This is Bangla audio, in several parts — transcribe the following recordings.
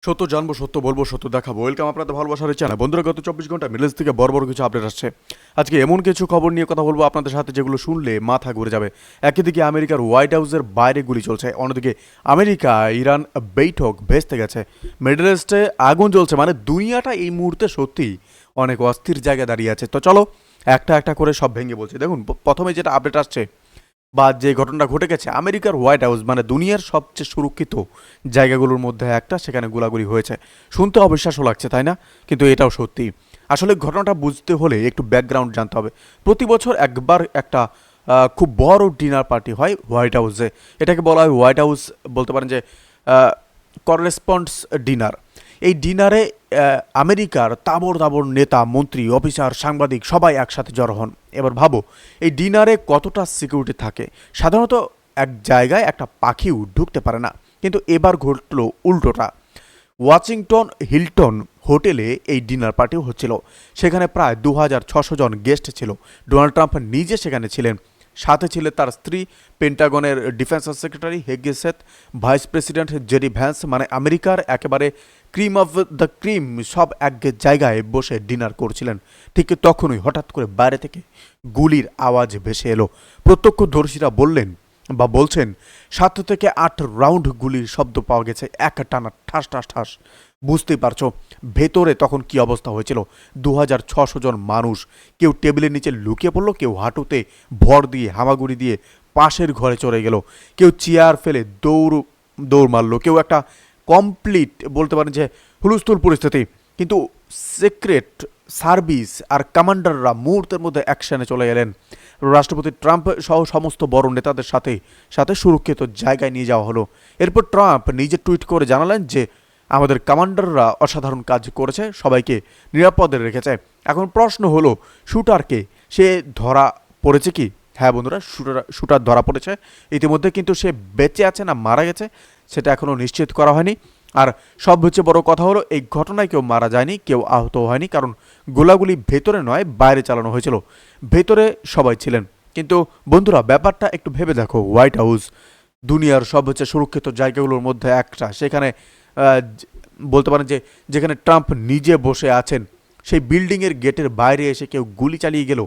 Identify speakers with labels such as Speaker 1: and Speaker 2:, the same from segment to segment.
Speaker 1: সত্য জানবো, সত্য বলবো, সত্য দেখাবো। ওয়েলকাম আপনাদের ভালোবাসার এই চ্যানেল। বন্ধুরা, গত 24 ঘন্টা মিডল ইস্ট থেকে বড় বড় কিছু আপডেট আসছে। আজকে এমন কিছু খবর নিয়ে কথা বলবো আপনাদের সাথে যেগুলো শুনলে মাথা ঘুরে যাবে। একদিকে আমেরিকার হোয়াইট হাউসের বাইরে গুলি চলছে, অন্যদিকে আমেরিকা ইরান বৈঠক ভেস্তে গেছে, মিডল ইস্টে আগুন জ্বলছে। মানে দুনিয়াটা এই মুহূর্তে সত্যি অনেক অস্থির জায়গায় দাঁড়িয়ে আছে। তো চলো একটা একটা করে সব ভেঙে বলছি। দেখুন, প্রথমে যেটা আপডেট আসছে বা যে ঘটনাটা ঘটে গেছে, আমেরিকার হোয়াইট হাউস মানে দুনিয়ার সবচেয়ে সুরক্ষিত জায়গাগুলোর মধ্যে একটা, সেখানে গোলাগুলি হয়েছে। শুনতে অবিশ্বাস্য লাগছে, তাই না? কিন্তু এটাও সত্যি। আসলে ঘটনাটা বুঝতে হলে একটু ব্যাকগ্রাউন্ড জানতে হবে। প্রতি বছর একবার একটা খুব বড় ডিনার পার্টি হয় হোয়াইট হাউসে। এটাকে বলা হয় হোয়াইট হাউস, বলতে পারেন যে করেসপন্ডস ডিনার। এই ডিনারে আমেরিকার তাবড় তাবড় নেতা, মন্ত্রী, অফিসার, সাংবাদিক সবাই একসাথে জড়ো হন। এবার ভাবো এই ডিনারে কতটা সিকিউরিটি থাকে। সাধারণত এক জায়গায় একটা পাখিও ঢুকতে পারে না, কিন্তু এবার ঘটল উল্টোটা। ওয়াশিংটন হিলটন হোটেলে এই ডিনার পার্টিও হচ্ছিল। সেখানে প্রায় 2600 জন গেস্ট ছিল। ডোনাল্ড ট্রাম্প নিজে সেখানে ছিলেন, সাথে ছিলেন তার স্ত্রী, পেন্টাগনের defence secretary Hegseth, vice president JD Vance. মানে আমেরিকার একেবারে ক্রিম অফ দ্য ক্রিম সব এক জায়গায় বসে ডিনার করছিলেন। ঠিক তখনই হঠাৎ করে বাইরে থেকে গুলির আওয়াজ ভেসে এলো। প্রত্যক্ষদর্শীরা বলছেন 7 থেকে 8 রাউন্ড গুলির শব্দ পাওয়া গেছে, এক টানা ঠাস ঠাস ঠাস। বুঝতেই পারছো ভেতরে তখন কি অবস্থা হয়েছিল। 2600 জন মানুষ, কেউ টেবিলের নিচে লুকিয়ে পড়লো, কেউ হাঁটুতে ভর দিয়ে হামাগুড়ি দিয়ে পাশের ঘরে চলে গেল, কেউ চেয়ার ফেলে দৌড় মারলো, কেউ একটা কমপ্লিট বলতে পারেন যে হুলস্থুল পরিস্থিতি। কিন্তু সিক্রেট সার্ভিস আর কমান্ডাররা মুহূর্তের মধ্যে অ্যাকশনে চলে এলেন। রাষ্ট্রপতি ট্রাম্প সহ সমস্ত বড় নেতাদের সাথে সাথে সুরক্ষিত জায়গায় নিয়ে যাওয়া হলো। এরপর ট্রাম্প নিজে টুইট করে জানালেন যে আমাদের কমান্ডাররা অসাধারণ কাজ করেছে, সবাইকে নিরাপদে রেখেছে। এখন প্রশ্ন হলো শুটারকে, সে ধরা পড়েছে কি? হ্যাঁ বন্ধুরা, শুটার ধরা পড়েছে ইতিমধ্যে, কিন্তু সে বেঁচে আছে না মারা গেছে সেটা এখনও নিশ্চিত করা হয়নি। আর সবচেয়ে বড় কথা হলো এই ঘটনায় কেউ মারা যায়নি, কেউ আহত হয়নি, কারণ গোলাগুলি ভেতরে নয় বাইরে চালানো হয়েছিল। ভেতরে সবাই ছিলেন। কিন্তু বন্ধুরা, ব্যাপারটা একটু ভেবে দেখো, হোয়াইট হাউস দুনিয়ার সবচেয়ে সুরক্ষিত জায়গাগুলোর মধ্যে একটা, সেখানে বলতে পারেন যে যেখানে ট্রাম্প নিজে বসে আছেন, সেই বিল্ডিংয়ের গেটের বাইরে এসে কেউ গুলি চালিয়ে গেল।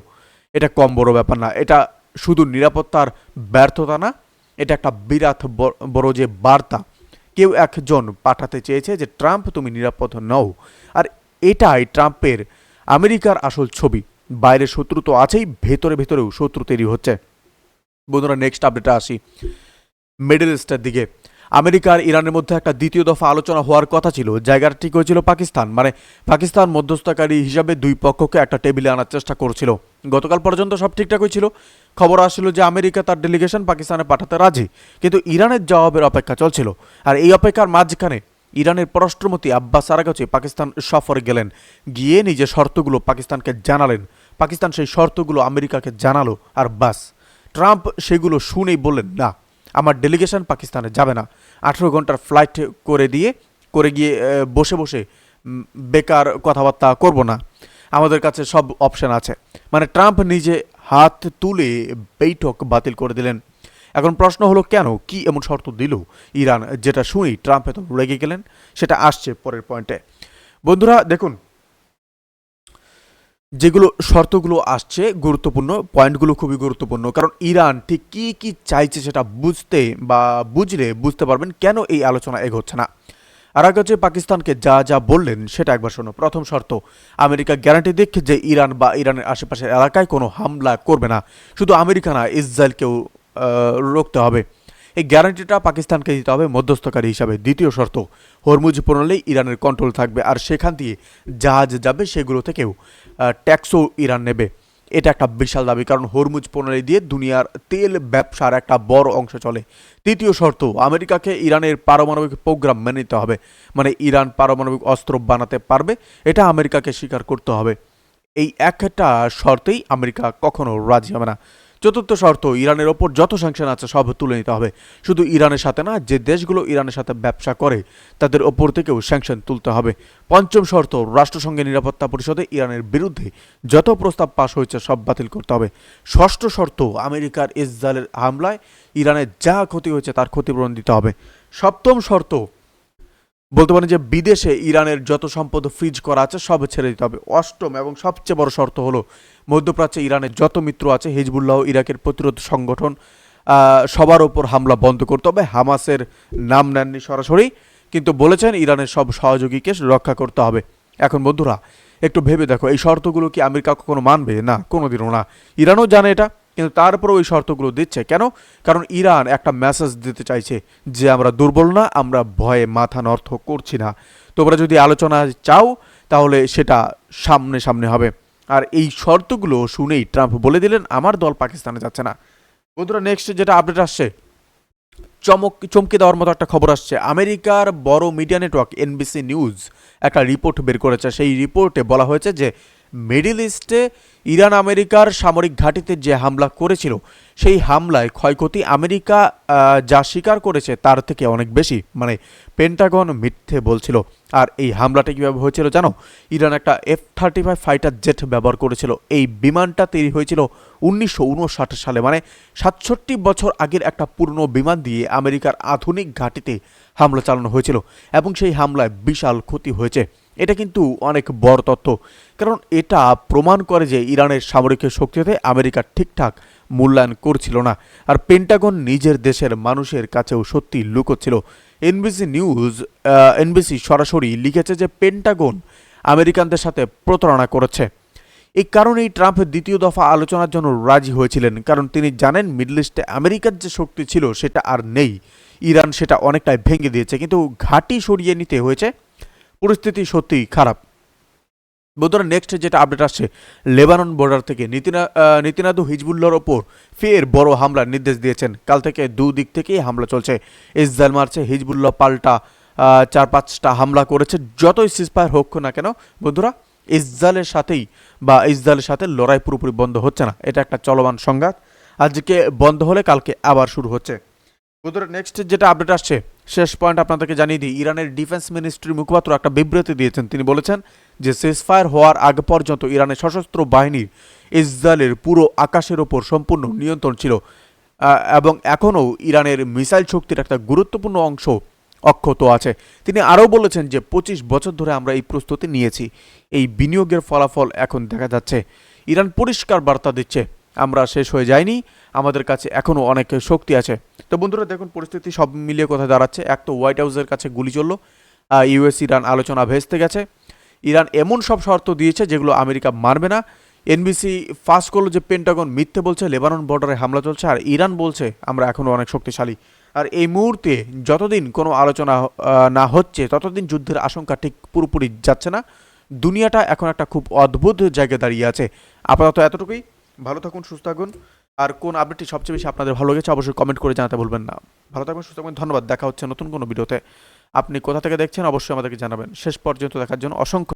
Speaker 1: এটা কম বড় ব্যাপার না। এটা শুধু নিরাপত্তার ব্যর্থতা না, এটা একটা বিরাট বড় যে বার্তা কেউ একজন পাঠাতে চেয়েছে যে ট্রাম্প তুমি নিরাপদ নও। আর এটাই ট্রাম্পের আমেরিকার আসল ছবি। বাইরে শত্রু তো আছেই, ভেতরে ভেতরেও শত্রু তৈরি হচ্ছে। বন্ধুরা, নেক্সট আপডেটে আসি মিডল ইস্টের দিকে। আমেরিকা আর ইরানের মধ্যে একটা দ্বিতীয় দফা আলোচনা হওয়ার কথা ছিল। জায়গাটা ঠিক হয়েছিল পাকিস্তান। মানে পাকিস্তান মধ্যস্থতাকারী হিসাবে দুই পক্ষকে একটা টেবিলে আনার চেষ্টা করছিল। গতকাল পর্যন্ত সব ঠিকঠাক হয়েছিল। খবর আসছিল যে আমেরিকা তার ডেলিগেশন পাকিস্তানে পাঠাতে রাজি, কিন্তু ইরানের জবাবের অপেক্ষা চলছিল। আর এই অপেক্ষার মাঝখানে ইরানের পররাষ্ট্রমন্ত্রী আব্বাস আরাগচি পাকিস্তান সফরে গেলেন, গিয়ে নিজের শর্তগুলো পাকিস্তানকে জানালেন। পাকিস্তান সেই শর্তগুলো আমেরিকাকে জানালো, আর বাস ট্রাম্প সেগুলো শুনেই বললেন না, আমার ডেলিগেশন পাকিস্তানে যাবে না। 18 ঘন্টার ফ্লাইট করে গিয়ে বসে বসে বেকার কথাবার্তা করব না, আমাদের কাছে সব অপশন আছে। মানে ট্রাম্প নিজে হাত তুলে বৈঠক বাতিল করে দিলেন। এখন প্রশ্ন হলো কেন, কি এমন শর্ত দিল ইরান, যেটা শুনি ট্রাম্প এত রেগে গেলেন? সেটা আসছে পরের পয়েন্টে। বন্ধুরা দেখুন, যেগুলো শর্তগুলো আসছে গুরুত্বপূর্ণ, পয়েন্টগুলো খুবই গুরুত্বপূর্ণ, কারণ ইরান ঠিক কী কী চাইছে সেটা বুঝলে বুঝতে পারবেন কেন এই আলোচনা এগোচ্ছে না। আর আগে হচ্ছে পাকিস্তানকে যা যা বললেন সেটা একবার শোনো। প্রথম শর্ত, আমেরিকা গ্যারান্টি দিক যে ইরান বা ইরানের আশেপাশের এলাকায় কোনো হামলা করবে না। শুধু আমেরিকা না, ইসরায়েলকেও রুখতে হবে। এই গ্যারান্টিটা পাকিস্তানকে দিতে হবে মধ্যস্থকারী হিসাবে। দ্বিতীয় শর্ত, হরমুজ প্রণালী ইরানের কন্ট্রোল থাকবে, আর সেখান দিয়ে জাহাজ যাবে, সেগুলো থেকেও ট্যাক্সও ইরান নেবে। এটা একটা বিশাল দাবি, কারণ হরমুজ প্রণালী দিয়ে দুনিয়ার তেল ব্যবসার একটা বড় অংশ চলে। তৃতীয় শর্ত, আমেরিকাকে ইরানের পারমাণবিক প্রোগ্রাম মেনে নিতে হবে। মানে ইরান পারমাণবিক অস্ত্র বানাতে পারবে, এটা আমেরিকাকে স্বীকার করতে হবে। এই একটা শর্তেই আমেরিকা কখনো রাজি হবে না। চতুর্থ শর্ত, ইরানের ওপর যত স্যাংশন আছে সব তুলে নিতে হবে। শুধু ইরানের সাথে না, যে দেশগুলো ইরানের সাথে ব্যবসা করে তাদের ওপর থেকেও স্যাংশন তুলতে হবে। পঞ্চম শর্ত, রাষ্ট্রসংঘের নিরাপত্তা পরিষদে ইরানের বিরুদ্ধে যত প্রস্তাব পাশ হয়েছে সব বাতিল করতে হবে। ষষ্ঠ শর্ত, আমেরিকার ইসরায়েলের হামলায় ইরানের যা ক্ষতি হয়েছে তার ক্ষতিপূরণ দিতে হবে। সপ্তম শর্ত, বলতে পারেন যে বিদেশে ইরানের যত সম্পদ ফ্রিজ করা আছে সব ছেড়ে দিতে হবে। অষ্টম এবং সবচেয়ে বড় শর্ত হলো মধ্যপ্রাচ্যে ইরানের যত মিত্র আছে হিজবুল্লাহ ইরাকের প্রতিরোধ সংগঠন সবার ওপর হামলা বন্ধ করতে হবে। হামাসের নাম নেননি সরাসরি, কিন্তু বলেছেন ইরানের সব সহযোগীকে রক্ষা করতে হবে। এখন বন্ধুরা একটু ভেবে দেখো, এই শর্তগুলো কি আমেরিকা কখনো মানবে? না, কোনোদিনও না। ইরানও জানে এটা, কিন্তু তারপরেও ওই শর্তগুলো দিচ্ছে কেন? কারণ ইরান একটা মেসেজ দিতে চাইছে যে আমরা দুর্বল না, আমরা ভয়ে মাথা নর্থ করছি না। তোমরা যদি আলোচনা চাও তাহলে সেটা সামনে সামনে হবে। আর এই শর্তগুলো শুনেই ট্রাম্প বলে দিলেন আমার দল পাকিস্তানে যাচ্ছে না। বন্ধুরা নেক্সট যেটা আপডেট আসছে, চমকে দেওয়ার মতো একটা খবর আসছে। আমেরিকার বড় মিডিয়া নেটওয়ার্ক এনবিসি নিউজ একটা রিপোর্ট বের করেছে। সেই রিপোর্টে বলা হয়েছে যে মিডল ইস্টে ইরান আমেরিকার সামরিক ঘাঁটিতে যে হামলা করেছিল সেই হামলায় ক্ষয়ক্ষতি আমেরিকা যা স্বীকার করেছে তার থেকে অনেক বেশি, মানে পেন্টাগন মিথ্যে বলছিল। আর এই হামলাটা কীভাবে হয়েছিল জানো? ইরান একটা F-35 ফাইটার জেট ব্যবহার করেছিল। এই বিমানটা তৈরি হয়েছিল 1959 সালে, মানে 67 বছর আগের একটা পুরনো বিমান দিয়ে আমেরিকার আধুনিক ঘাঁটিতে হামলা চালানো হয়েছিল এবং সেই হামলায় বিশাল ক্ষতি হয়েছে। এটা কিন্তু অনেক বড় তথ্য, কারণ এটা প্রমাণ করে যে ইরানের সামরিক শক্তিতে আমেরিকা ঠিকঠাক মূল্যায়ন করছিল না, আর পেন্টাগন নিজের দেশের মানুষের কাছেও সত্যি লুকোচ্ছিল। এনবিসি সরাসরি লিখেছে যে পেন্টাগন আমেরিকানদের সাথে প্রতারণা করেছে। এই কারণেই ট্রাম্প দ্বিতীয় দফা আলোচনার জন্য রাজি হয়েছিলেন, কারণ তিনি জানেন মিডল ইস্টে আমেরিকার যে শক্তি ছিল সেটা আর নেই। ইরান সেটা অনেকটাই ভেঙে দিয়েছে, কিন্তু ঘাঁটি সরিয়ে নিতে হয়েছে। পরিস্থিতি সত্যিই খারাপ। বন্ধুরা নেক্সট যেটা আপডেট আসছে, লেবানন বর্ডার থেকে নীতিনাদু হিজবুল্লাহর ওপর ফের বড় হামলার নির্দেশ দিয়েছেন। কাল থেকে দুদিক থেকেই হামলা চলছে। ইসরায়েল মারছে, হিজবুল্লাহ পাল্টা 4-5টা হামলা করেছে। যতই সিজফায়ার হোক না কেন বন্ধুরা, ইসরায়েলের সাথে লড়াই পুরোপুরি বন্ধ হচ্ছে না। এটা একটা চলমান সংঘাত। আজকে বন্ধ হলে কালকে আবার শুরু হচ্ছে। বন্ধুরা নেক্সট যেটা আপডেট আসছে, শেষ পয়েন্ট আপনাদেরকে জানিয়ে দিই। ইরানের ডিফেন্স মিনিস্ট্রির মুখপাত্র একটা বিবৃতি দিয়েছেন। তিনি বলেছেন যে সিজফায়ার হওয়ার আগ পর্যন্ত ইরানের সশস্ত্র বাহিনীর ইসরায়েলের পুরো আকাশের ওপর সম্পূর্ণ নিয়ন্ত্রণ ছিল এবং এখনও ইরানের মিসাইল শক্তির একটা গুরুত্বপূর্ণ অংশ অক্ষত আছে। তিনি আরও বলেছেন যে 25 বছর ধরে আমরা এই প্রস্তুতি নিয়েছি, এই বিনিয়োগের ফলাফল এখন দেখা যাচ্ছে। ইরান পরিষ্কার বার্তা দিচ্ছে আমরা শেষ হয়ে যায়নি, আমাদের কাছে এখনও অনেক শক্তি আছে। তো বন্ধুরা দেখুন পরিস্থিতি সব মিলিয়ে কোথায় দাঁড়াচ্ছে। এক তো হোয়াইট হাউসের কাছে গুলি চললো, ইউএস ইরান আলোচনা ভেস্তে গেছে। ইরান এমন সব শর্ত দিয়েছে যেগুলো আমেরিকা মানবে না। এনবিসি ফাঁস করলো যে পেন্টাগন মিথ্যে বলছে, লেবানন বর্ডারে হামলা চলছে, আর ইরান বলছে আমরা এখনও অনেক শক্তিশালী। আর এই মুহূর্তে যতদিন কোনো আলোচনা না হচ্ছে ততদিন যুদ্ধের আশঙ্কা ঠিক পুরোপুরি যাচ্ছে না। দুনিয়াটা এখন একটা খুব অদ্ভুত জায়গায় দাঁড়িয়ে আছে। আপাতত এতটুকুই। ভালো থাকুন, সুস্থ থাকুন। আর কোন আপডেটটি সবচেয়ে বেশি আপনাদের ভালো লেগেছে অবশ্যই কমেন্ট করে জানাতে ভুলবেন না। ভালো থাকবেন, সুস্থ থাকবেন। ধন্যবাদ। দেখা হচ্ছে নতুন কোনো ভিডিওতে। আপনি কোথা থেকে দেখছেন অবশ্যই আমাদেরকে জানাবেন। শেষ পর্যন্ত দেখার জন্য অসংখ্য